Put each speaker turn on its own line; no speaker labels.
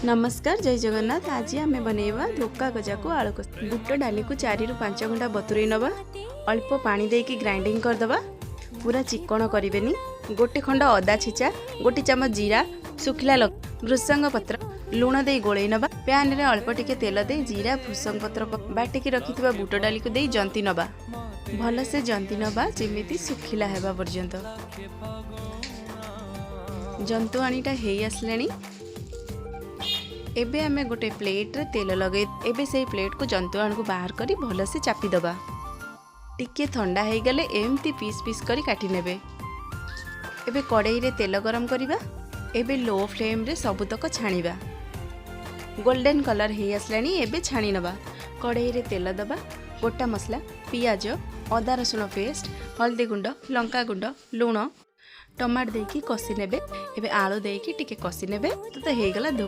नमस्कार जय जगन्नाथ। आज आम बनैबा धोका गजा को आलू कषी। बुट डाली को 4 ରୁ 5 घंटा बतुरई नवा। अल्प पानी देकी ग्राइंडिंग करदबा। पूरा चिकन करेनि। गोटे खंड अदा छिचा, गोटे चामच जीरा, सुखिला भृसंग पत्र, लुण दे गोलई नवा। पैन रे अल्प टिके तेल दे जीरा भृसंग पत्र बाटिकी रखिथिबा बुट डाली को दे जंती नवा। भल से जंती नवा जेमिति सुखिला हेबा पर्यंत। जंतु आनीटा हेई आसलेनी। एबे आमे गोटे प्लेट रे तेल लगे। एबे से प्लेट को जंतुआण को बाहर करी भल से चापी दबा। टिके ठंडा हो गले एमती पीस पीस करी काटी नेबे। एबे कड़ाई रे तेल गरम करिबा। एबे लो फ्लेम रे सबुतक छाणीबा। गोल्डन कलर हे आसलानी। एबे छाणी नबा। कड़ाई रे तेल दबा। गोटा मसला, पियाज, अदा रसुण पेस्ट, हल्दी गुंड, लंका गुंड, लुण, टमाटर देकी कषि नेबे। एबे आलू देकी टिके कषि नेबे। तो हेगला